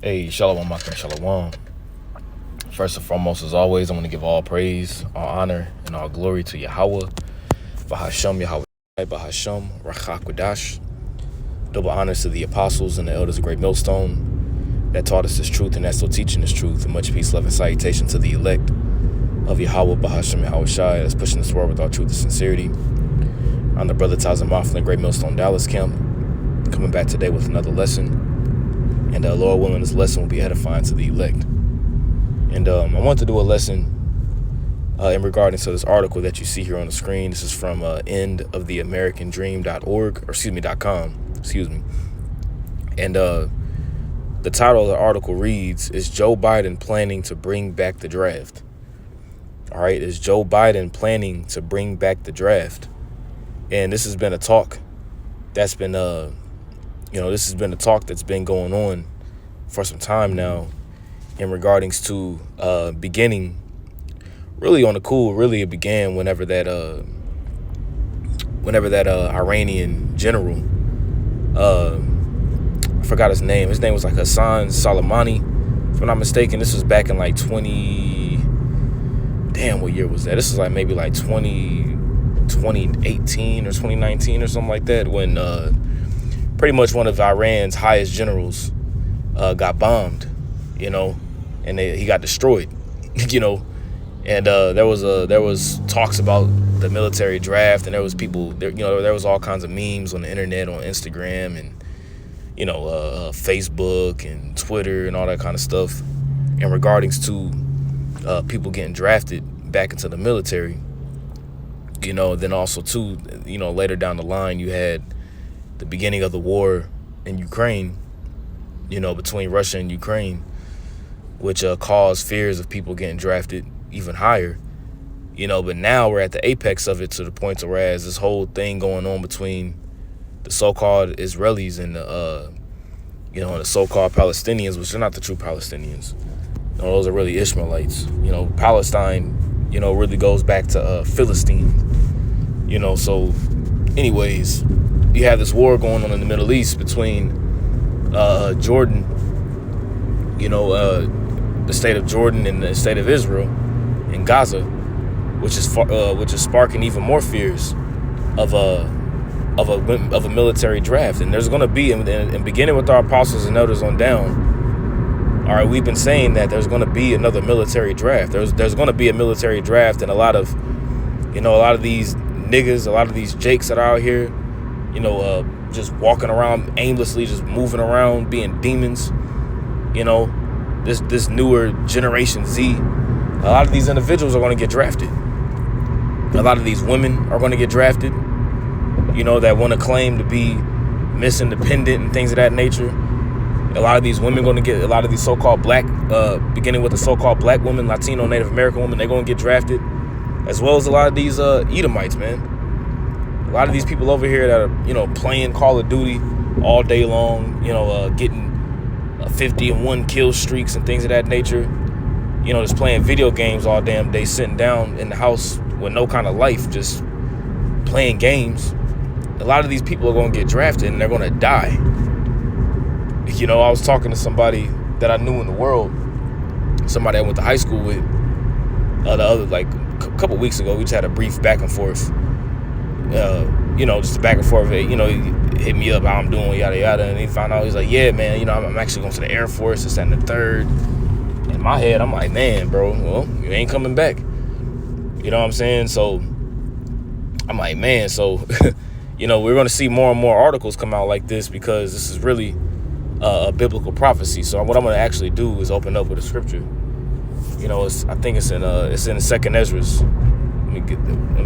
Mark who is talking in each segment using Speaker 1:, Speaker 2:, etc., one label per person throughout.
Speaker 1: Hey, Shalom, Makan, Shalom. First and foremost, as always, I want to give all praise, all honor, and all glory to Yahweh, Bahasham Yahweh, Bahasham, Rachakwadash. Double honors to the apostles and the elders of Great Millstone that taught us this truth and that's still teaching this truth. And much peace, love, and salutation to the elect of Yahweh, Bahasham Yahweh Shai, that's pushing this world with all truth and sincerity. I'm the brother Tazan Mofflin, Great Millstone Dallas Camp, coming back today with another lesson. And Lord willing, this lesson will be edifying to the elect. And I want to do a lesson in regarding to this article that you see here on the screen. This is from endoftheamericandream.org, or excuse me, .com. Excuse me. And the title of the article reads, "Is Joe Biden planning to bring back the draft?" All right, is Joe Biden planning to bring back the draft? And this has been a talk that's been, this has been a talk that's been going on for some time now in regardings to beginning really on the cool. Really, it began whenever that Iranian general, I forgot his name. His name was like Hassan Soleimani, if I'm not mistaken. This was back in like what year was that? This was like maybe like 2018 or 2019 or something like that, when pretty much one of Iran's highest generals got bombed, and he got destroyed, and there was talks about the military draft, and there was people there, there was all kinds of memes on the internet, on Instagram, and Facebook and Twitter and all that kind of stuff in regardings to people getting drafted back into the military. Then also too, later down the line, you had the beginning of the war in Ukraine, between Russia and Ukraine, which caused fears of people getting drafted even higher, but now we're at the apex of it, to the point to whereas this whole thing going on between the so-called Israelis and the so-called Palestinians, which are not the true Palestinians. Those are really Ishmaelites. Palestine, really goes back to Philistine. So anyways, you have this war going on in the Middle East between Jordan, the state of Jordan and the state of Israel and Gaza, which is sparking even more fears of a military draft. And there's going to be, and beginning with our apostles and elders on down, all right, we've been saying that there's going to be another military draft. There's going to be a military draft, and a lot of these niggas, a lot of these jakes that are out here, just walking around aimlessly, just moving around, being demons. This newer generation Z, a lot of these individuals are going to get drafted. A lot of these women are going to get drafted, that want to claim to be Miss Independent and things of that nature. A lot of these women going to get, a lot of these so-called black, beginning with the so-called black women, Latino, Native American women, they're going to get drafted, as well as a lot of these Edomites, man. A lot of these people over here that are, playing Call of Duty all day long, getting 50-1 kill streaks and things of that nature, just playing video games all damn day, sitting down in the house with no kind of life, just playing games. A lot of these people are going to get drafted and they're going to die. I was talking to somebody that I knew in the world, somebody I went to high school with, the other, like, a couple weeks ago. We just had a brief back and forth, just back and forth. He hit me up, how I'm doing, yada, yada. And he found out, he's like, yeah, man, I'm actually going to the Air Force, this, that, and the third. In my head, I'm like, man, bro, well, you ain't coming back. You know what I'm saying? So I'm like, man, so, we're going to see more and more articles come out like this, because this is really a biblical prophecy. So what I'm going to actually do is open up with a scripture. I think it's in the Second Esdras. Let me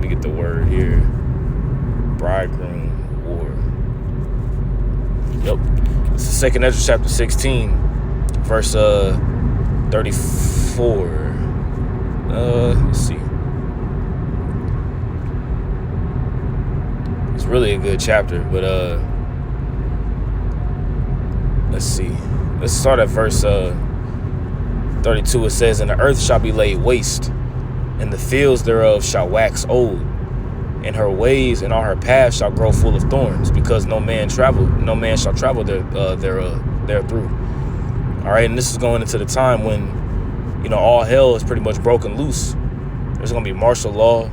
Speaker 1: get the word here. Bridegroom war. Yep. It's the Second Esdras chapter 16, verse 34. Let's see. It's really a good chapter, but let's see. Let's start at verse 32. It says, "And the earth shall be laid waste, and the fields thereof shall wax old, and her ways and all her paths shall grow full of thorns, because no man shall travel there through. All right, and this is going into the time when, all hell is pretty much broken loose. There's going to be martial law.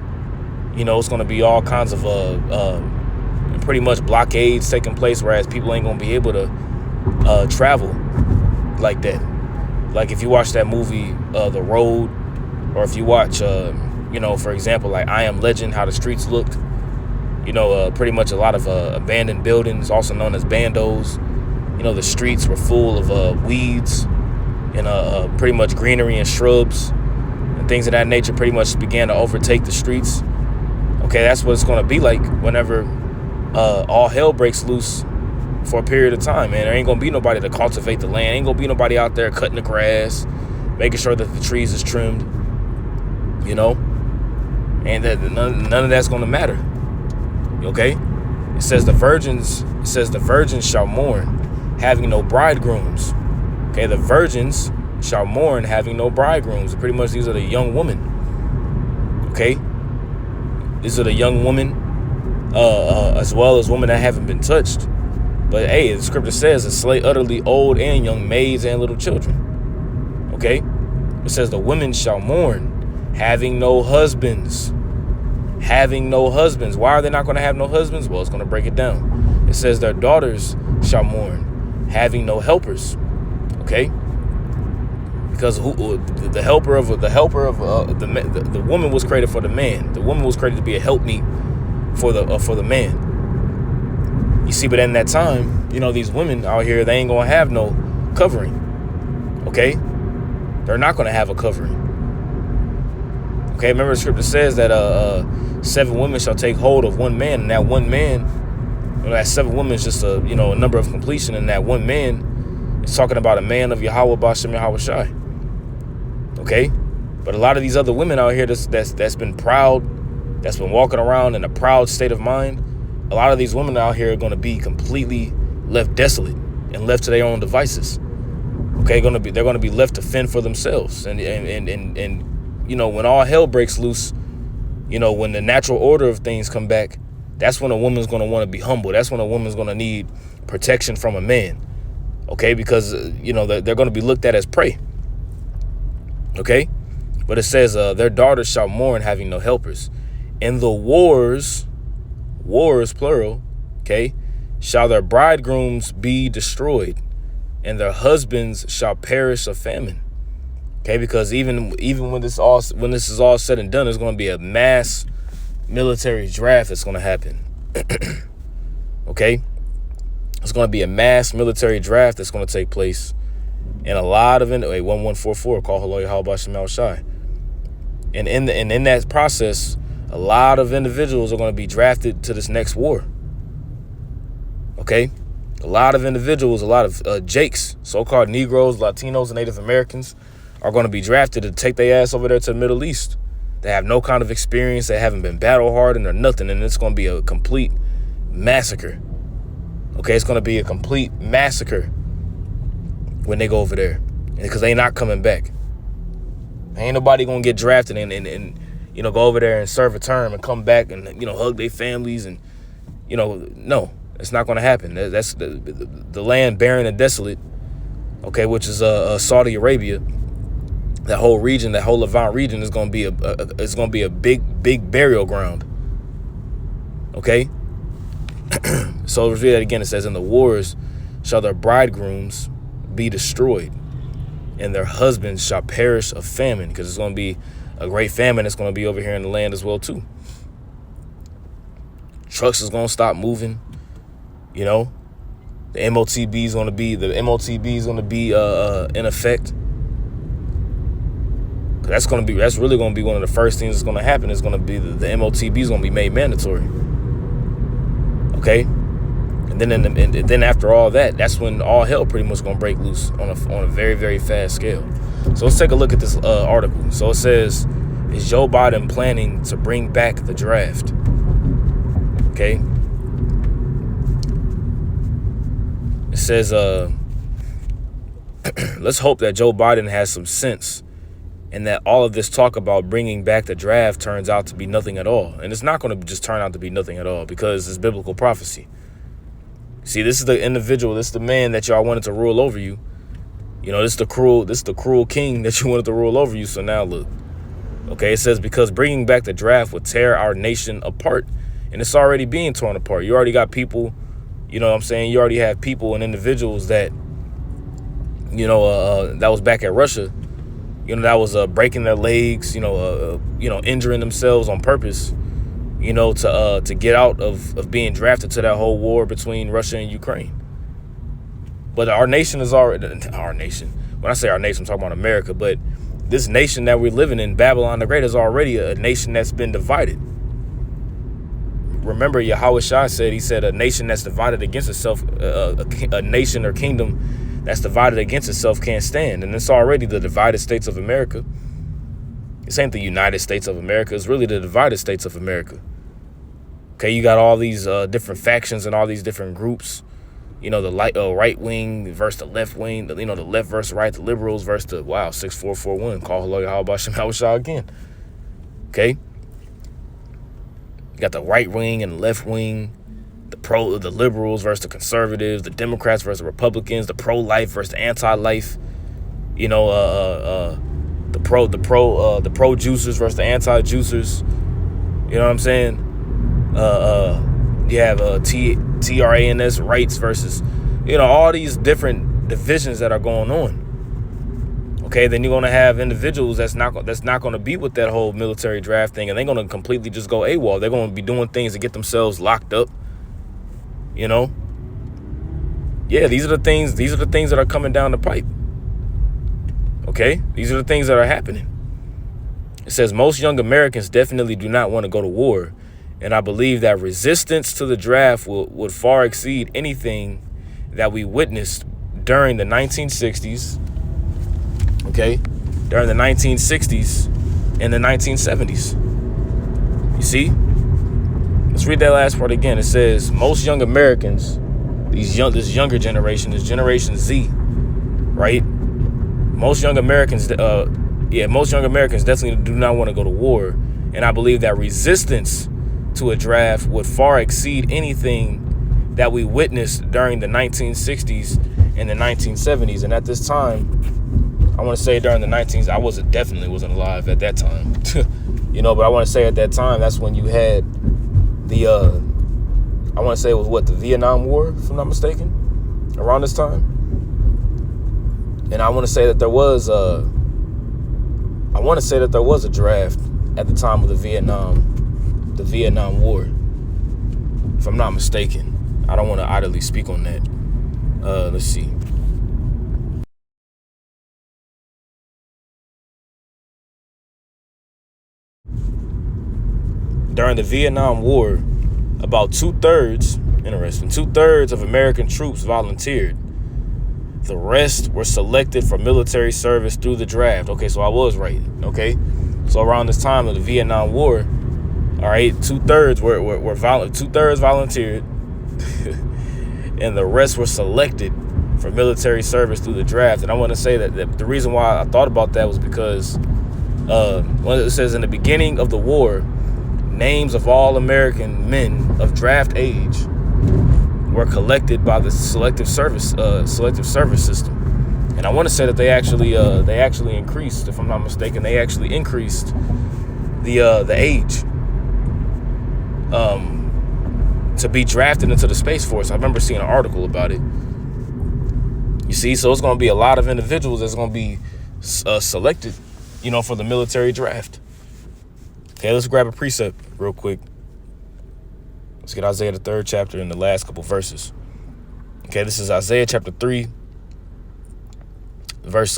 Speaker 1: It's going to be all kinds of pretty much blockades taking place, whereas people ain't going to be able to travel like that. Like if you watch that movie, The Road, or if you watch, for example, like I Am Legend, how the streets looked, pretty much a lot of abandoned buildings, also known as bandos. The streets were full of weeds and pretty much greenery and shrubs and things of that nature pretty much began to overtake the streets. Okay, that's what it's going to be like whenever all hell breaks loose for a period of time, man. There ain't going to be nobody to cultivate the land. Ain't going to be nobody out there cutting the grass, making sure that the trees is trimmed, and that none of that's going to matter. Okay? It says the virgins shall mourn, having no bridegrooms. Okay, the virgins shall mourn, having no bridegrooms. Pretty much these are the young women. Okay? These are the young women, as well as women that haven't been touched. But hey, the scripture says to slay utterly old and young maids and little children. Okay? It says the women shall mourn, having no husbands. Having no husbands. Why are they not going to have no husbands? Well, it's going to break it down. It says their daughters shall mourn, having no helpers. Okay? Because the woman was created for the man. The woman was created to be a helpmeet for the man. You see, but in that time, these women out here, they ain't gonna have no covering. Okay? They're not gonna have a covering. Okay, remember the scripture says that 7 women shall take hold of one man, and that one man, that 7 women is just a number of completion, and that one man is talking about a man of Yahweh Bashem Yahweh Shai. Okay? But a lot of these other women out here that's been proud, that's been walking around in a proud state of mind, a lot of these women out here are going to be completely left desolate and left to their own devices. Okay, they're going to be left to fend for themselves. And when all hell breaks loose, when the natural order of things come back, that's when a woman's going to want to be humble. That's when a woman's going to need protection from a man. Okay, because they're going to be looked at as prey. Okay, but it says their daughters shall mourn, having no helpers. In the wars plural, okay, shall their bridegrooms be destroyed, and their husbands shall perish of famine. Okay, because even when this is all said and done, there's going to be a mass military draft that's going to happen. Okay, it's going to be a mass military draft that's going to take place, and a lot of 1144 call Haloy Halbashim Shai, and in that process, a lot of individuals are going to be drafted to this next war. Okay? A lot of individuals, a lot of Jakes, so-called Negroes, Latinos, and Native Americans are going to be drafted to take their ass over there to the Middle East. They have no kind of experience. They haven't been battle hardened or nothing. And it's going to be a complete massacre. Okay? It's going to be a complete massacre when they go over there. Because they not coming back. Ain't nobody going to get drafted and go over there and serve a term and come back and, hug their families and, no, it's not going to happen. That's the land barren and desolate, okay, which is Saudi Arabia. That whole region, that whole Levant region is going to be a big burial ground. Okay? So let's read that again. It says, in the wars shall their bridegrooms be destroyed, and their husbands shall perish of famine, because it's going to be a great famine that's going to be over here in the land as well, too. Trucks is going to stop moving. The MOTB is going to be in effect. That's really going to be one of the first things that's going to happen. Is going to be the MOTB is going to be made mandatory. Okay, and then after all that, that's when all hell pretty much going to break loose on a very, very fast scale. So let's take a look at this article. So it says, is Joe Biden planning to bring back the draft? Okay. It says, let's hope that Joe Biden has some sense and that all of this talk about bringing back the draft turns out to be nothing at all. And it's not going to just turn out to be nothing at all, because it's biblical prophecy. See, this is the individual, this is the man that y'all wanted to rule over you. This is the cruel king that you wanted to rule over you. So now look, okay, it says, because bringing back the draft would tear our nation apart. And it's already being torn apart. You already got people, you already have people and individuals that, that was back at Russia, that was breaking their legs, injuring themselves on purpose, to get out of being drafted to that whole war between Russia and Ukraine. But our nation is already, our nation, when I say our nation, I'm talking about America, but this nation that we're living in, Babylon the Great, is already a nation that's been divided. Remember, Yahweh Shai said, he said, a nation that's divided against itself, a nation or kingdom that's divided against itself can't stand. And it's already the divided states of America. This ain't the United States of America. It's really the divided states of America. Okay, you got all these different factions and all these different groups. The right wing versus the left wing. The left versus right. The liberals versus the 6441. Call hello Yahweh Shem Shai again. Okay. You got the right wing and the left wing, the liberals versus the conservatives, the Democrats versus the Republicans, the pro-life versus the anti-life, the pro-juicers versus the anti-juicers. You know what I'm saying? You have TRANS rights versus, all these different divisions that are going on. Okay, then you're gonna have individuals that's not gonna be with that whole military draft thing, and they're gonna completely just go AWOL. They're gonna be doing things to get themselves locked up. Yeah, these are the things that are coming down the pipe. Okay, these are the things that are happening. It says most young Americans definitely do not want to go to war, and I believe that resistance to the draft would far exceed anything that we witnessed during the 1960s. Okay, during the 1960s and the 1970s. You see? Let's read that last part again. It says most young Americans, this younger generation, this Generation Z, right? Most young Americans definitely do not want to go to war, and I believe that resistance to a draft would far exceed anything that we witnessed during the 1960s and the 1970s. And at this time, I want to say during the 19s, I definitely wasn't alive at that time, but I want to say at that time, that's when you had the, I want to say it was the Vietnam War, if I'm not mistaken, around this time. And I want to say that there was a draft at the time of the Vietnam War, if I'm not mistaken. I don't want to idly speak on that. Let's see. During the Vietnam War, about two-thirds of American troops volunteered. The rest were selected for military service through the draft. Okay, so I was right. Okay, so around this time of the Vietnam War, all right, two-thirds volunteered, and the rest were selected for military service through the draft. And I want to say that the reason why I thought about that was because when it says in the beginning of the war, names of all American men of draft age were collected by the selective service system. And I want to say that they actually increased, if I'm not mistaken, they actually increased the age to be drafted into the Space Force. I remember seeing an article about it. You see, so it's going to be a lot of individuals that's going to be selected, for the military draft. Okay, let's grab a precept real quick. Let's get Isaiah the 3rd chapter and the last couple verses. Okay, this is Isaiah chapter 3, verse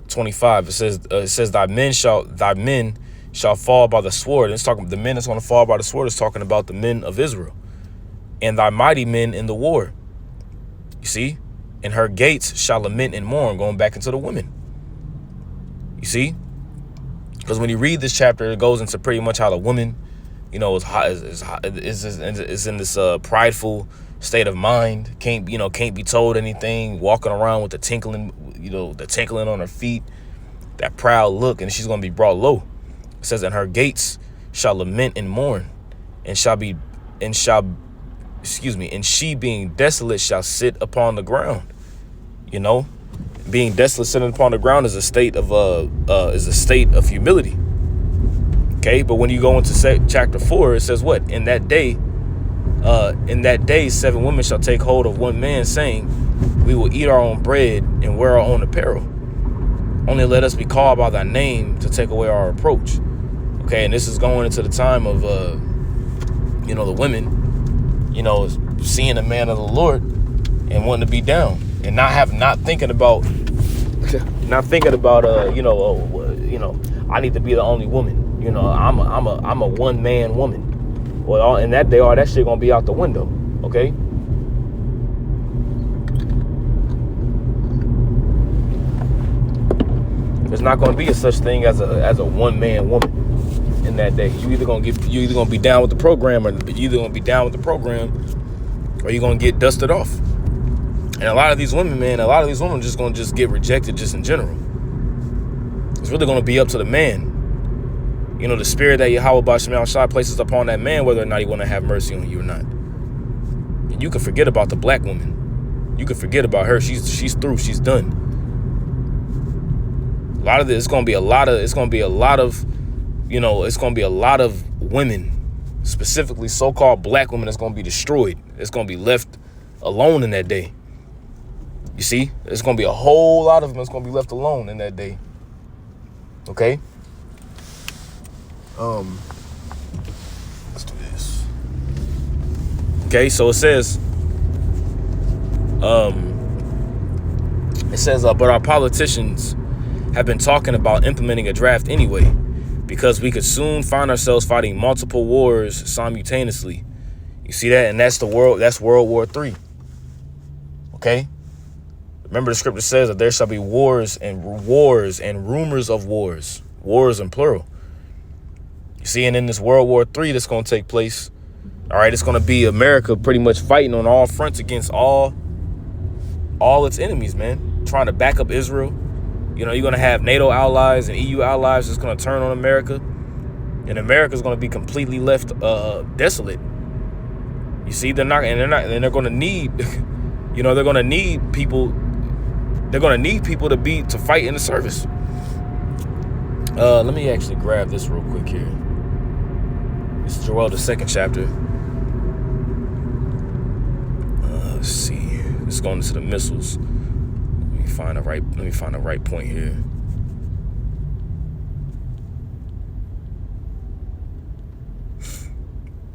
Speaker 1: 25. It says, thy men shall fall by the sword. And it's talking the men that's going to fall by the sword. It's talking about the men of Israel, and thy mighty men in the war. You see, and her gates shall lament and mourn, going back into the women. You see, because when you read this chapter, it goes into pretty much how the woman, is in this prideful state of mind, can't be told anything, walking around with the tinkling on her feet, that proud look, and she's going to be brought low. It says, and her gates shall lament and mourn, and she being desolate shall sit upon the ground. Being desolate, sitting upon the ground is a state of humility. Okay, but when you go into chapter 4, it says what? In that day, 7 women shall take hold of one man, saying, we will eat our own bread and wear our own apparel. Only let us be called by thy name to take away our reproach. Okay, and this is going into the time of the women, seeing the man of the Lord and wanting to be down and not thinking about I need to be the only woman. I'm a one man woman. Well, in that day, all that shit gonna be out the window. Okay. There's not gonna be a such thing as a one man woman in that day. You either gonna be down with the program, or you're gonna get dusted off. And a lot of these women, just gonna get rejected just in general. It's really gonna be up to the man. The spirit that Yahweh Ba'Shem Shai places upon that man, whether or not he want to have mercy on you or not. And you can forget about the black woman. You can forget about her. She's through. She's done. A lot of this, it's gonna be a lot of women, specifically so-called black women, that's gonna be destroyed. It's gonna be left alone in that day. You see, there's gonna be a whole lot of them that's gonna be left alone in that day. Okay. Let's do this. Okay, so it says, but our politicians have been talking about implementing a draft anyway, because we could soon find ourselves fighting multiple wars simultaneously. You see that? And that's World War III. Okay? Remember, the scripture says that there shall be wars and rumors of wars. Wars in plural. You see, and in this World War III that's going to take place, all right, it's going to be America pretty much fighting on all fronts against all its enemies, man. Trying to back up Israel. You're going to have NATO allies and EU allies that's going to turn on America. And America's going to be completely left desolate. You see, they're going to need, they're going to need people. They're going to need people to fight in the service. Let me actually grab this real quick here. This is Joel, the 2nd chapter. Let's see. Let's go into the missiles. Let me find the right point here.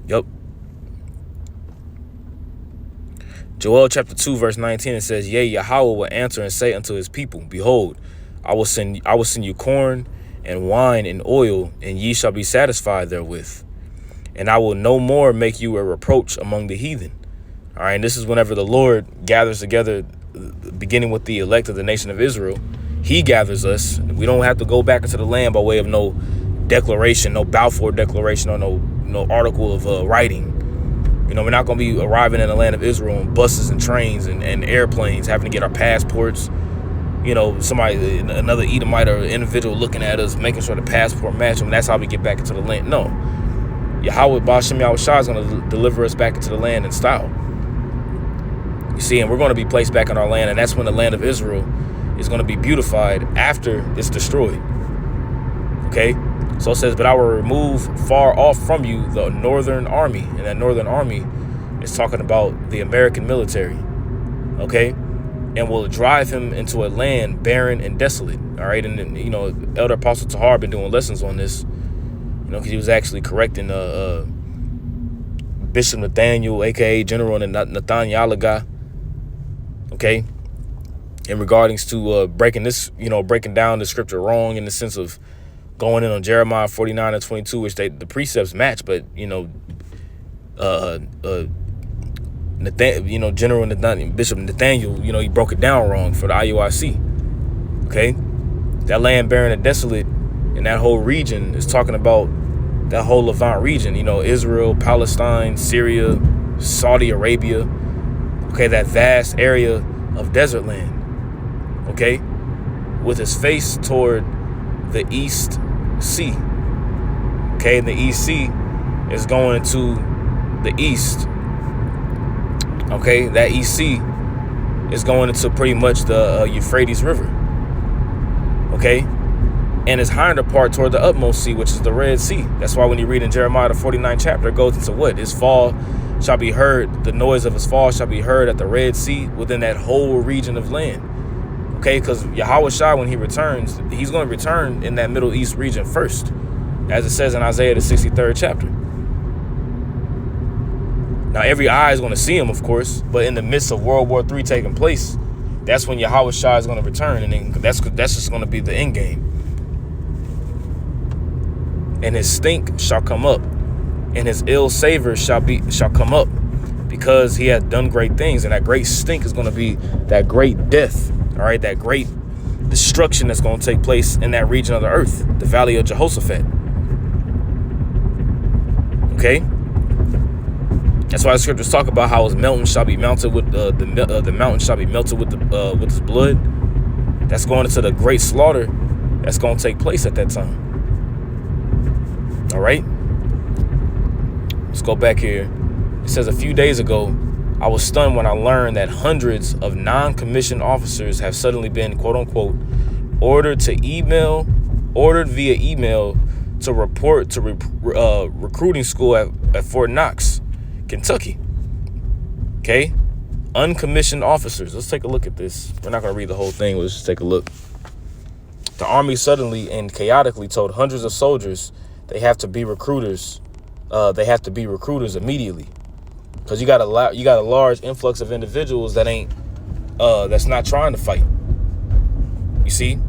Speaker 1: Yep. Joel chapter 2 verse 19, it says, yea, Yahweh will answer and say unto his people, behold, I will send you corn and wine and oil, and ye shall be satisfied therewith. And I will no more make you a reproach among the heathen. All right, and this is whenever the Lord gathers together, beginning with the elect of the nation of Israel. He gathers us. We don't have to go back into the land by way of no declaration, no Balfour Declaration, or no article of writing. We're not going to be arriving in the land of Israel on buses and trains and airplanes, having to get our passports. Another Edomite or individual looking at us, making sure the passport matches them. That's how we get back into the land. No. Yahweh Ba'Shem Yahushua is going to deliver us back into the land in style. You see, and we're going to be placed back in our land, and that's when the land of Israel is going to be beautified after it's destroyed. Okay? So it says, but I will remove far off from you the northern army. And that northern army is talking about the American military. Okay? And will drive him into a land barren and desolate. All right? And, Elder Apostle Tahar been doing lessons on this, because he was actually correcting Bishop Nathaniel, a.k.a. General Nathaniel Alaga. Okay? In regarding to breaking down the scripture wrong in the sense of going in on Jeremiah 49 and 22, which the precepts match, but General Nathaniel, Bishop Nathaniel, he broke it down wrong for the IUIC. Okay, that land barren and desolate in that whole region is talking about that whole Levant region. Israel, Palestine, Syria, Saudi Arabia. Okay, that vast area of desert land. Okay, with his face toward the East Sea. Okay, and the East Sea is going to the east. Okay, that East Sea is going into pretty much the Euphrates River. Okay? And his hinder part toward the utmost sea, which is the Red Sea. That's why when you read in Jeremiah, the 49th chapter, it goes into what? His fall shall be heard, the noise of his fall shall be heard at the Red Sea within that whole region of land. Okay, because Yahweh Shai, when he returns, he's going to return in that Middle East region first, as it says in Isaiah, the 63rd chapter. Now, every eye is going to see him, of course, but in the midst of World War III taking place, that's when Yahweh Shai is going to return, and then that's just going to be the end game. And his stink shall come up, and his ill savor shall come up, because he hath done great things, and that great stink is going to be that great death. All right, that great destruction that's going to take place in that region of the earth, the Valley of Jehoshaphat. Okay, that's why the scriptures talk about how his mountain shall be melted with the mountain shall be melted with his blood. That's going into the great slaughter that's going to take place at that time. All right, let's go back here. It says, a few days ago, I was stunned when I learned that hundreds of non-commissioned officers have suddenly been, quote unquote, ordered via email to report to recruiting school at Fort Knox, Kentucky. Okay, uncommissioned officers. Let's take a look at this. We're not going to read the whole thing. Let's just take a look. The Army suddenly and chaotically told hundreds of soldiers they have to be recruiters. They have to be recruiters immediately. Because you got a large influx of individuals that that's not trying to fight. You see,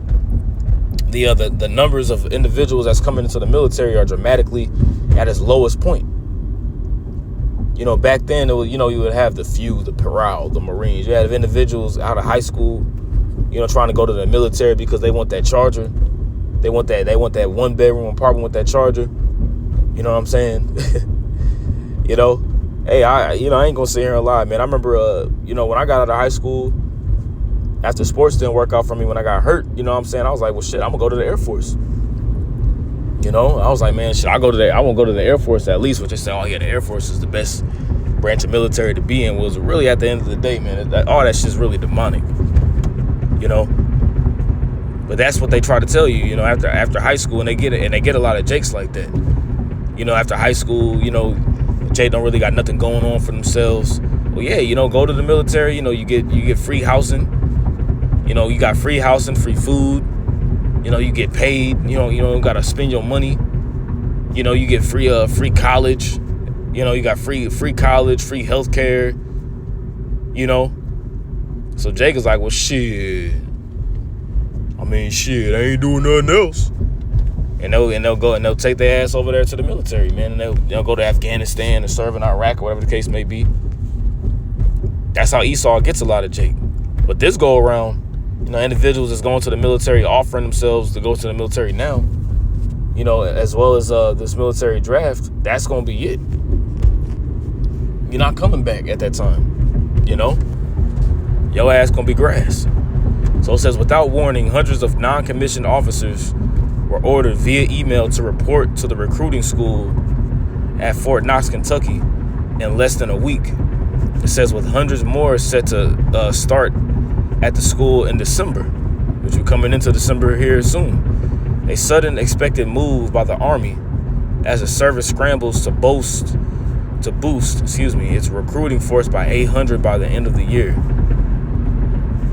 Speaker 1: the numbers of individuals that's coming into the military are dramatically at its lowest point. You know, back then, you would have the few, the Peral, the Marines. You had individuals out of high school, trying to go to the military because they want that Charger. They want that 1-bedroom apartment with that Charger. You know what I'm saying? Hey, I ain't gonna sit here and lie, man. I remember, when I got out of high school, after sports didn't work out for me when I got hurt, you know what I'm saying? I was like, well, shit, I'm gonna go to the Air Force. I was like, man, I won't go to the Air Force at least, which they say, oh yeah, the Air Force is the best branch of military to be in. Was really, at the end of the day, man, all that shit's really demonic, But that's what they try to tell you, after high school, and they get a lot of jakes like that. After high school, Jay don't really got nothing going on for themselves. Well, yeah, go to the military. You get free housing. You got free housing, free food. You get paid. You don't gotta spend your money. You get free college. You got free college, free healthcare. So Jake is like, well, shit. I ain't doing nothing else. And they'll take their ass over there to the military, man. And they'll go to Afghanistan and serve in Iraq or whatever the case may be. That's how Esau gets a lot of Jake. But this go around, individuals that's going to the military, offering themselves to go to the military now, as well as this military draft, that's going to be it. You're not coming back at that time, Your ass going to be grass. So it says, without warning, hundreds of non-commissioned officers were ordered via email to report to the recruiting school at Fort Knox, Kentucky in less than a week. It says with hundreds more set to start at the school in December, which we're coming into December here soon. A sudden expected move by the Army as the service scrambles to boost its recruiting force by 800 by the end of the year.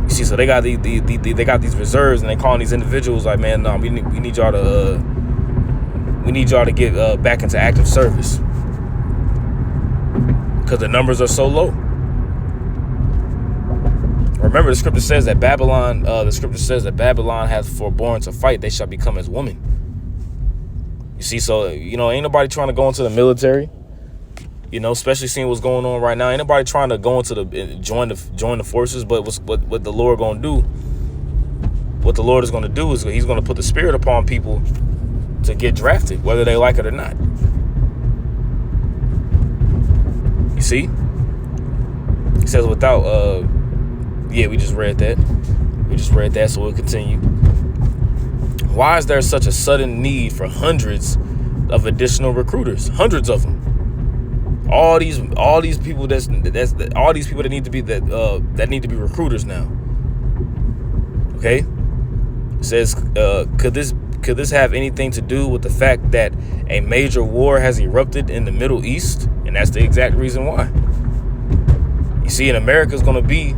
Speaker 1: You see, so they got these reserves, and they calling these individuals like, man, no, we need y'all to get back into active service because the numbers are so low. Remember, the scripture says that Babylon hath forborne to fight; they shall become as women. You see, so ain't nobody trying to go into the military. Especially seeing what's going on right now. Ain't nobody trying to go into join the forces. But what the Lord gonna do? What the Lord is gonna do is He's gonna put the Spirit upon people to get drafted, whether they like it or not. You see? He says without. We just read that. So we'll continue. Why is there such a sudden need for hundreds of additional recruiters? Hundreds of them. All these people all these people that need to be that need to be recruiters now. Okay, it says could this have anything to do with the fact that a major war has erupted in the Middle East? And that's the exact reason why. You see, and America's going to be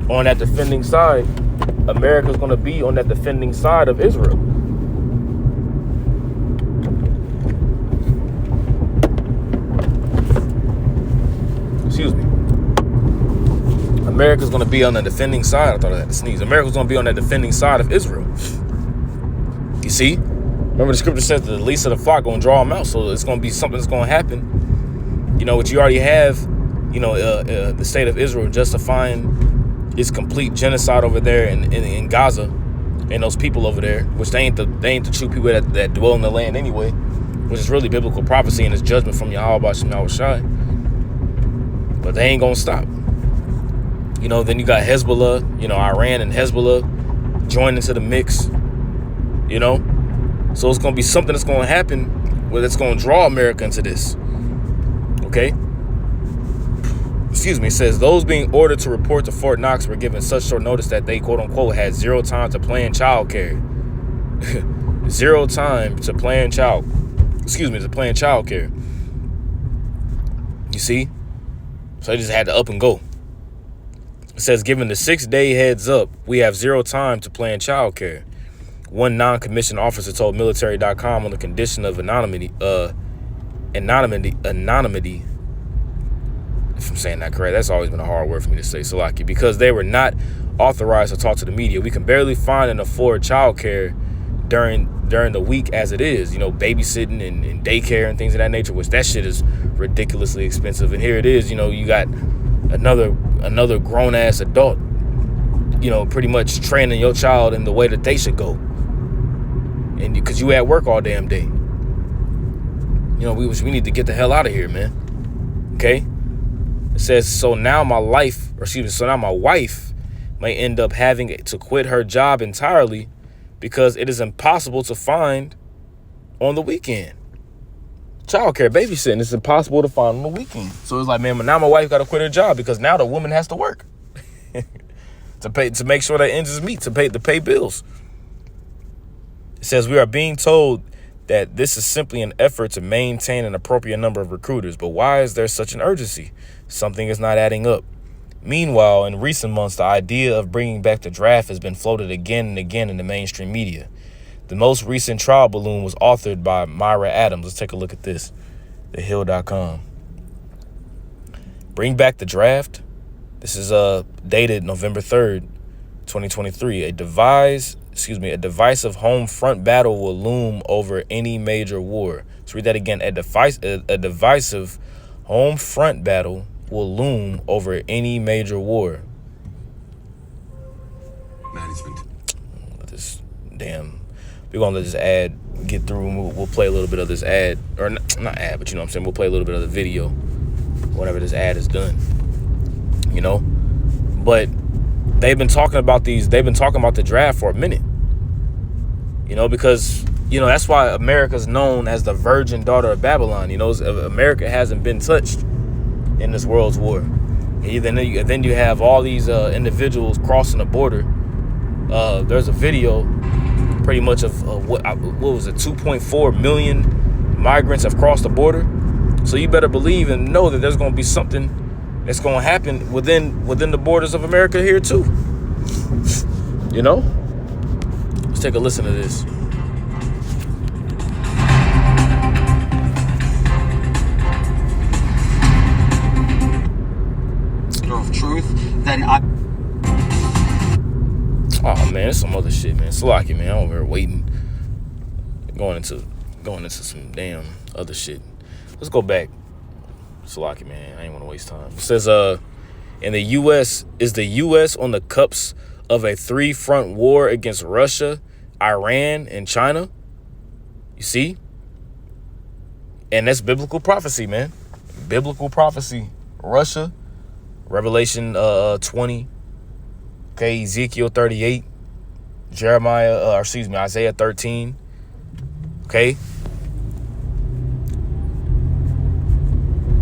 Speaker 1: on that defending side. America's going to be on that defending side of Israel. Excuse me. America's going to be on the defending side. I thought I had to sneeze. America's going to be on that defending side of Israel. You see? Remember the scripture says that the least of the flock going to draw them out. So it's going to be something that's going to happen. You know, what you already have, you know, the state of Israel justifying its complete genocide over there in Gaza and those people over there, which they ain't the true people that dwell in the land anyway, which is really biblical prophecy and it's judgment from Yahweh B'Shem Yahushai. But they ain't going to stop. You know, then you got Hezbollah, you know, Iran and Hezbollah joined into the mix, you know. So it's going to be something that's going to happen where it's going to draw America into this. Okay. Excuse me. It says those being ordered to report to Fort Knox were given such short notice that they, quote unquote, had zero time to plan childcare. Zero time to plan childcare. You see? So they just had to up and go. It says, given the 6-day heads up, we have zero time to plan childcare. One non-commissioned officer told military.com on the condition of anonymity, if I'm saying that correct. That's always been a hard word for me to say, Salaki, because they were not authorized to talk to the media. We can barely find and afford childcare during the week as it is, you know, babysitting and daycare and things of that nature, which that shit is ridiculously expensive. And here it is, you know, you got another grown-ass adult, you know, pretty much training your child in the way that they should go. And because you at work all damn day. You know, we need to get the hell out of here, man. Okay? It says, so now my wife may end up having to quit her job entirely because it is impossible to find on the weekend. Childcare, babysitting, it's impossible to find on the weekend. So it's like, man, now my wife got to quit her job because now the woman has to work to make sure that ends meet, to pay bills. It says we are being told that this is simply an effort to maintain an appropriate number of recruiters. But why is there such an urgency? Something is not adding up. Meanwhile, in recent months, the idea of bringing back the draft has been floated again and again in the mainstream media. The most recent trial balloon was authored by Myra Adams. Let's take a look at this. TheHill.com. Bring back the draft. This is dated November 3rd, 2023. A divisive home front battle will loom over any major war. Let's read that again. A divisive home front battle will loom over any major war. Management. This damn. We're going to let this ad get through and we'll play a little bit of this ad. Or not ad, but you know what I'm saying? We'll play a little bit of the video whenever this ad is done. You know? But they've been talking about the draft for a minute. You know, because, you know, that's why America's known as the virgin daughter of Babylon. You know, America hasn't been touched in this world's war. And then you have all these individuals crossing the border. There's a video pretty much of what was it, 2.4 million migrants have crossed the border. So you better believe and know that there's going to be something that's going to happen within the borders of America here too. You know? Let's take a listen to this.
Speaker 2: Of truth, then
Speaker 1: Oh man, there's some other shit, man. Salaki, man. I'm over here waiting. Going into some damn other shit. Let's go back. Salaki, man. I ain't want to waste time. It says, in the U.S., is the U.S. on the cusp of a 3-front war against Russia, Iran, and China? You see? And that's biblical prophecy, man. Biblical prophecy. Russia, Revelation 20. Okay, Ezekiel 38, Isaiah 13. Okay.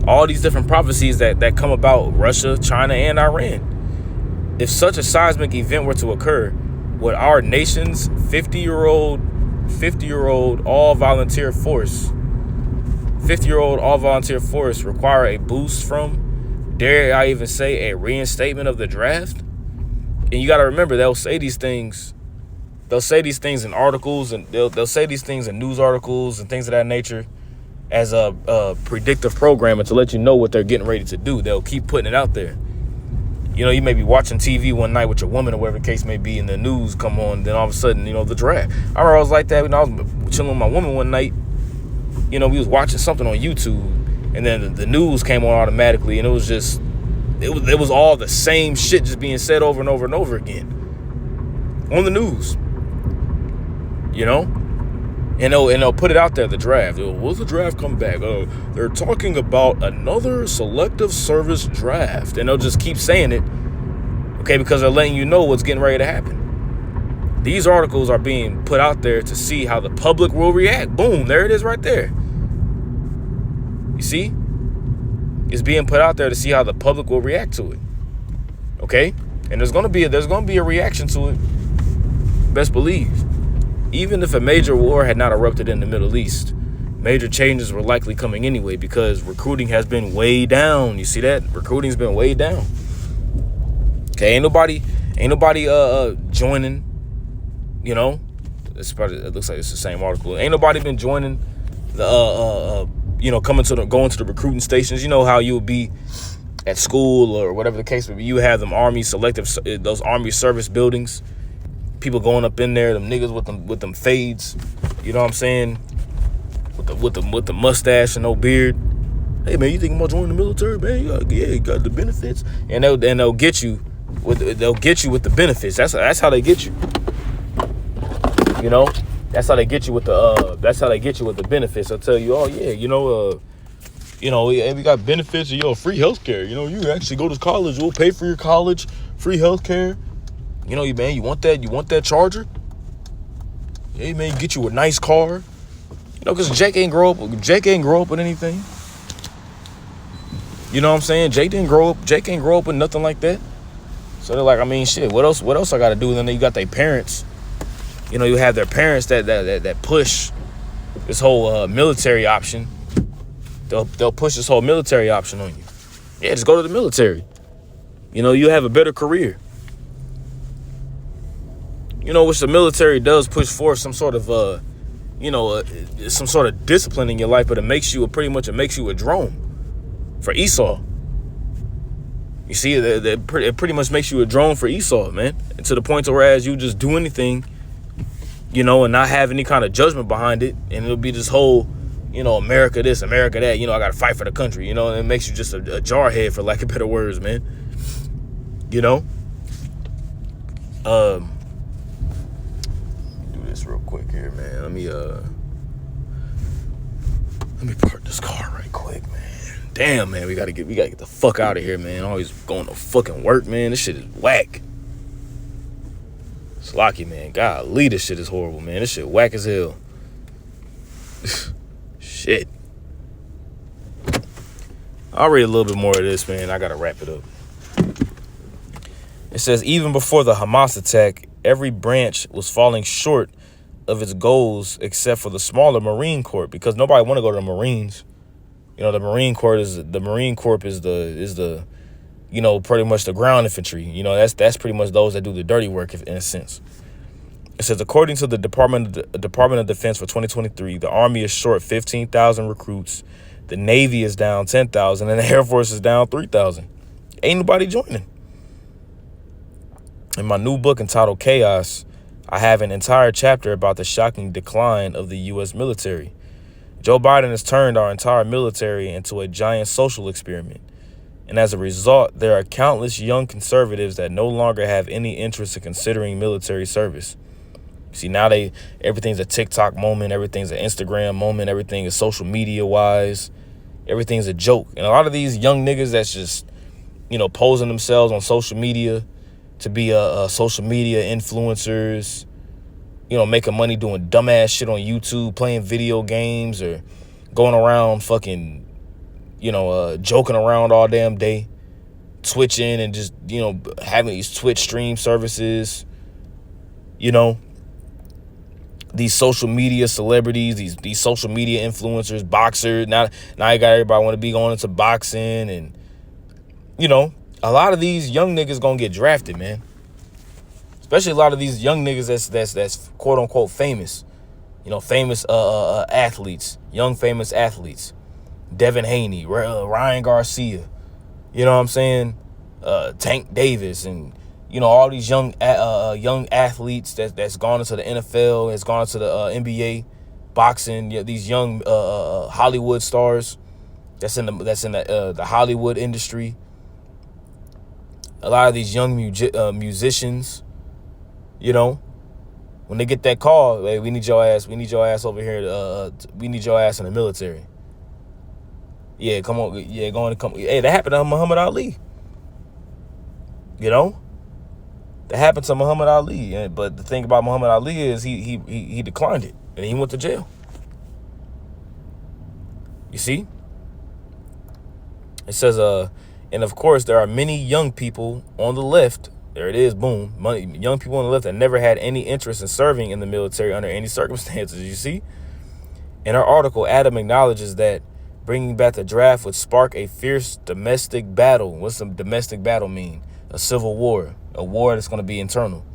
Speaker 1: All these different prophecies that come about Russia, China, and Iran. If such a seismic event were to occur, would our nation's 50-year-old all-volunteer force require a boost from, dare I even say, a reinstatement of the draft? And you got to remember, they'll say these things in articles, and they'll say these things in news articles and things of that nature as a predictive programming to let you know what they're getting ready to do. They'll keep putting it out there. You know, you may be watching TV one night with your woman or whatever the case may be, and the news come on, then all of a sudden, you know, the draft. I remember I was like that when I was chilling with my woman one night. You know, we was watching something on YouTube, and then the news came on automatically, and it was just, it was all the same shit just being said over and over and over again on the news. You know? And they'll put it out there, the draft. Will the draft come back? They're talking about another selective service draft. And they'll just keep saying it, okay, because they're letting you know what's getting ready to happen. These articles are being put out there to see how the public will react. Boom, there it is right there. You see? It's being put out there to see how the public will react to it. Okay? And there's gonna be a reaction to it. Best believe. Even if a major war had not erupted in the Middle East, major changes were likely coming anyway, because recruiting has been way down. You see that? Recruiting's been way down. Okay, ain't nobody joining, you know. It looks like it's the same article. Ain't nobody been joining the you know, going to the recruiting stations. You know how you would be at school or whatever the case may be. You have those army service buildings. People going up in there, them niggas with them fades, you know what I'm saying? With the mustache and no beard. Hey man, you thinking about joining the military, man? You got the benefits, and they'll get you with the benefits. That's how they get you. You know, that's how they get you with the benefits. They'll tell you, oh yeah, we got benefits and free healthcare. You know, you actually go to college, we'll pay for your college, free healthcare. You know, man, you want that Charger? Hey, man, get you a nice car. You know, because Jake ain't grow up with anything. You know what I'm saying? Jake ain't grow up with nothing like that. So they're like, I mean, shit, what else I got to do? And then you got their parents. You know, you have their parents that push this whole military option. They'll push this whole military option on you. Yeah, just go to the military. You know, you have a better career. You know, which the military does push forth some sort of, some sort of discipline in your life, but it makes you a drone for Esau. You see, it pretty much makes you a drone for Esau, man. And to the point to whereas you just do anything, you know, and not have any kind of judgment behind it, and it'll be this whole, you know, America this, America that. You know, I got to fight for the country. You know, and it makes you just a jarhead, for lack of better words, man. You know, real quick here, man. Let me park this car right quick, man. Damn, man, we gotta get the fuck out of here, man. Always going to fucking work, man. This shit is whack. Slocky, man. Golly, this shit is horrible, man. This shit whack as hell. Shit. I'll read a little bit more of this, man. I gotta wrap it up. It says, even before the Hamas attack, every branch was falling short of its goals except for the smaller Marine Corps, because nobody want to go to the Marines. You know, the Marine Corps is the you know, pretty much the ground infantry. You know, that's pretty much those that do the dirty work, in a sense. It says, according to the Department of Defense for 2023, the Army is short 15,000 recruits, the Navy is down 10,000, and the Air Force is down 3,000. Ain't nobody joining. In my new book entitled Chaos, I have an entire chapter about the shocking decline of the U.S. military. Joe Biden has turned our entire military into a giant social experiment. And as a result, there are countless young conservatives that no longer have any interest in considering military service. See, now everything's a TikTok moment, everything's an Instagram moment, everything is social media wise, everything's a joke. And a lot of these young niggas that's just, you know, posing themselves on social media to be social media influencers, you know, making money doing dumbass shit on YouTube, playing video games, or going around fucking joking around all damn day, twitching and just, having these Twitch stream services, these social media celebrities, these social media influencers, boxers. Now you got everybody want to be going into boxing, and a lot of these young niggas gonna get drafted, man. Especially a lot of these young niggas that's quote unquote famous, famous athletes, young famous athletes, Devin Haney, Ryan Garcia, you know what I'm saying, Tank Davis, and all these young athletes that's gone into the NFL, has gone into the NBA, boxing. These young Hollywood stars that's in the Hollywood industry. A lot of these young musicians, when they get that call, hey, we need your ass over here. We need your ass in the military. Yeah, come on. Yeah, Hey, that happened to Muhammad Ali. That happened to Muhammad Ali. But the thing about Muhammad Ali is he declined it, and he went to jail. You see? It says, and of course, there are many young people on the left. There it is, boom. Young people on the left that never had any interest in serving in the military under any circumstances, you see? In our article, Adam acknowledges that bringing back the draft would spark a fierce domestic battle. What's the domestic battle mean? A civil war, a war that's going to be internal.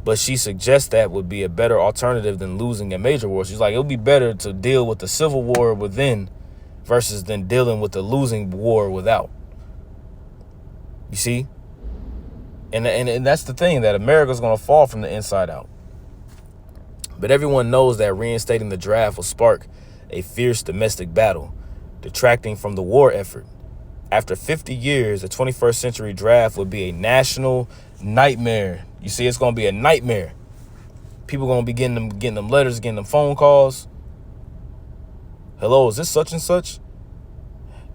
Speaker 1: But she suggests that would be a better alternative than losing a major war. She's like, it would be better to deal with the civil war within versus than dealing with the losing war without. You see? And that's the thing, that America's going to fall from the inside out. But everyone knows that reinstating the draft will spark a fierce domestic battle, detracting from the war effort. After 50 years, the 21st century draft would be a national nightmare. You see, it's going to be a nightmare. People going to be getting them letters, getting them phone calls. Hello, is this such and such?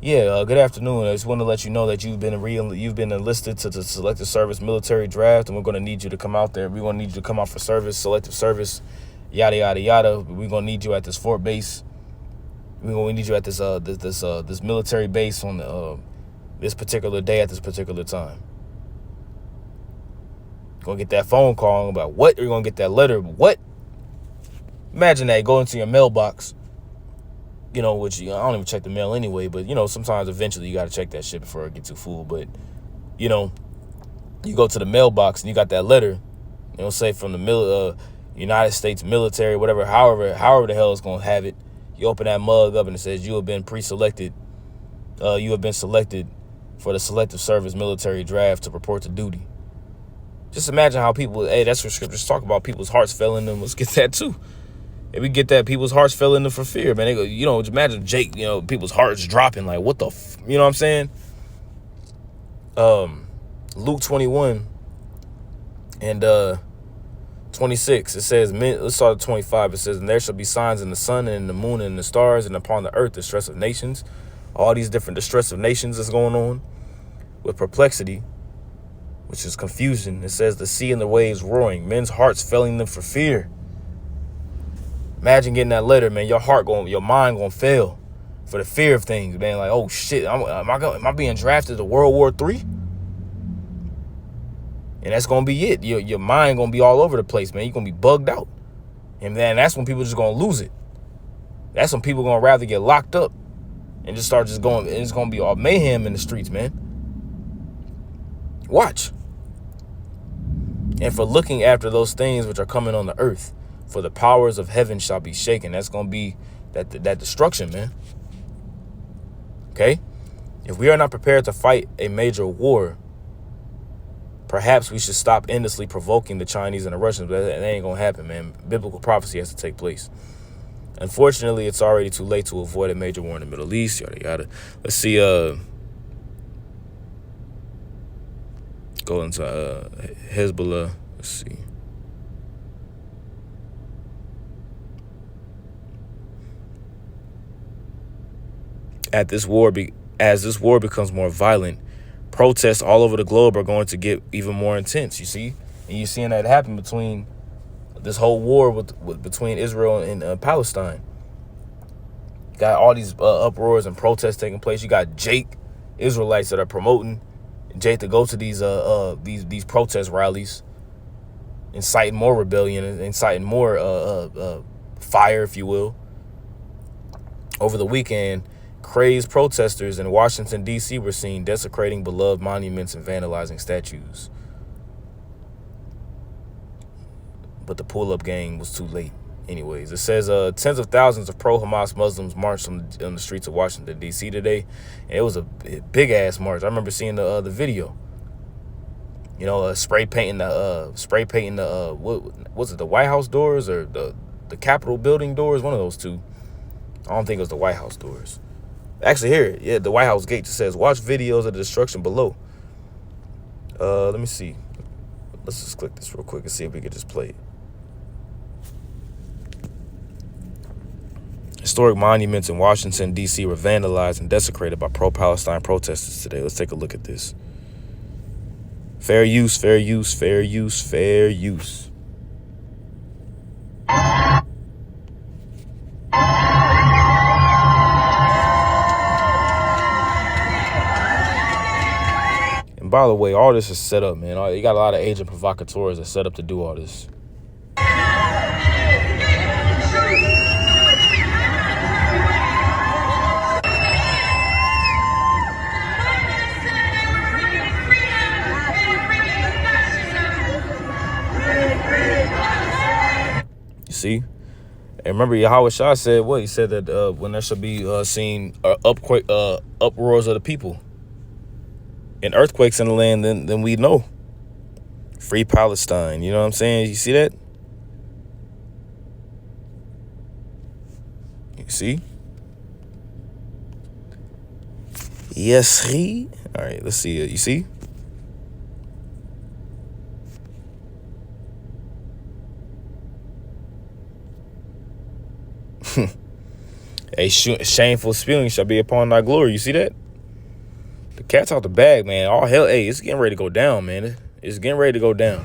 Speaker 1: Yeah, good afternoon. I just want to let you know that you've been enlisted to the Selective Service Military Draft, and we're going to need you to come out there. We're going to need you to come out for service, selective service, yada, yada, yada. We're going to need you at this fort base. We need you at this military base on this particular day at this particular time. You're going to get that phone call about what? You're going to get that letter. What? Imagine that. Go into your mailbox, which I don't even check the mail anyway, but, sometimes eventually you got to check that shit before it gets too full. But, you go to the mailbox and you got that letter, say from the United States military, whatever, however the hell it's going to have it. You open that mug up and it says you have been pre-selected. You have been selected for the Selective Service Military Draft to report to duty. Just imagine how people, that's what scriptures talk about, people's hearts fell in them. Let's get that too. If we get that, people's hearts fell in them for fear, man. They go, imagine Jake, people's hearts dropping, like, what the, you know what I'm saying? Luke 21 and 26, it says, let's start at 25. It says, and there shall be signs in the sun and in the moon and in the stars, and upon the earth distress of nations. All these different distress of nations that's going on with perplexity, which is confusion. It says the sea and the waves roaring, men's hearts failing them for fear. Imagine getting that letter, man. Your mind gonna fail for the fear of things, man. Like, oh shit, am I being drafted to World War III? And that's gonna be it. Your mind gonna be all over the place, man. You're gonna be bugged out, and then that's when people just gonna lose it. That's when people gonna rather get locked up and just start just going. It's gonna be all mayhem in the streets, man. Watch. And for looking after those things which are coming on the earth, for the powers of heaven shall be shaken. That's going to be that destruction, man. Okay? If we are not prepared to fight a major war, perhaps we should stop endlessly provoking the Chinese and the Russians, but that ain't going to happen, man. Biblical prophecy has to take place. Unfortunately, it's already too late to avoid a major war in the Middle East, yada, yada. Let's see, go into Hezbollah. Let's see. As this war becomes more violent, protests all over the globe are going to get even more intense, you see? And you're seeing that happen between this whole war between Israel and Palestine. Got all these uproars and protests taking place. You got Jake Israelites that are promoting Jake to go to these protest rallies, inciting more rebellion, inciting more fire, if you will. Over the weekend, crazed protesters in Washington, D.C. were seen desecrating beloved monuments and vandalizing statues. But the pull-up gang was too late. Anyways, it says tens of thousands of pro-Hamas Muslims marched on the streets of Washington, D.C. today. And it was a big-ass march. I remember seeing the video. You know, spray painting the what was it, the White House doors or the Capitol building doors? One of those two. I don't think it was the White House doors. Actually, here, yeah, the White House gate just says, watch videos of the destruction below. Let me see. Let's just click this real quick and see if we can just play it. Historic monuments in Washington, D.C. were vandalized and desecrated by pro-Palestine protesters today. Let's take a look at this. Fair use, fair use, fair use, fair use. And by the way, all this is set up, man. You got a lot of agent provocateurs that set up to do all this. You see? And remember, Yahweh Shah said what? He said that when there shall be seen uproars of the people and earthquakes in the land, then we know. Free Palestine. You know what I'm saying? You see that? You see? Yes, he. All right, let's see it. You see? A shameful spewing shall be upon thy glory. You see that? The cat's out the bag, man. All hell, hey, it's getting ready to go down, man. It's getting ready to go down.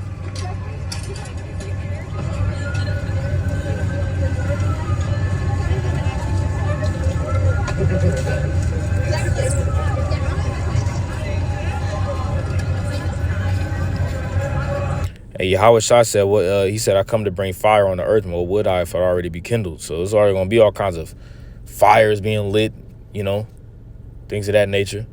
Speaker 1: Hey, Yahweh Shah said, what he said, I come to bring fire on the earth, and what would I if it already be kindled? So there's already going to be all kinds of fires being lit, you know, things of that nature.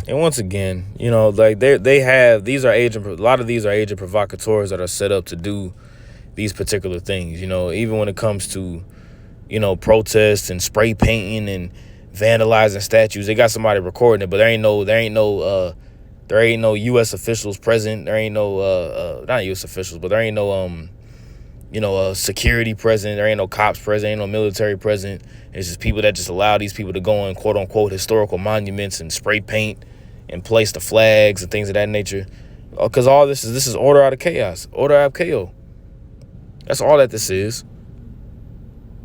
Speaker 1: And once again, you know, like they have, a lot of these are agent provocateurs that are set up to do these particular things. You know, even when it comes to, you know, protests and spray painting and vandalizing statues, they got somebody recording it, but there ain't no U.S. officials present. There ain't no not U.S. officials, but there ain't no security present. There ain't no cops present. Ain't no military present. It's just people that just allow these people to go on quote unquote historical monuments and spray paint and place the flags and things of that nature. Because all this is order out of chaos. Order out of chaos. That's all that this is.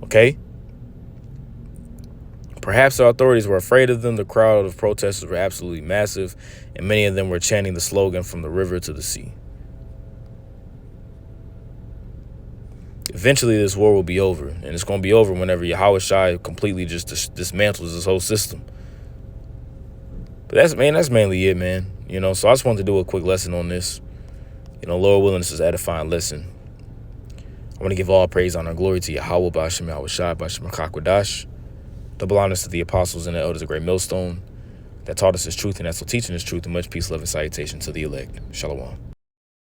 Speaker 1: Okay? Perhaps the authorities were afraid of them. The crowd of protesters were absolutely massive, and many of them were chanting the slogan, from the river to the sea. Eventually, this war will be over, and it's going to be over whenever Yahweh Shai completely just dismantles this whole system. But that's mainly it, man. You know, so I just wanted to do a quick lesson on this. You know, Lord willing, this is an edifying lesson. I want to give all praise, honor, and glory to Yahweh, B'Hashem Yahweh Shai, B'Hashem HaKadosh. Double honors to the apostles and the elders of Great Millstone that taught us His truth and that's still teaching His truth, and much peace, love, and salutation to the elect. Shalom.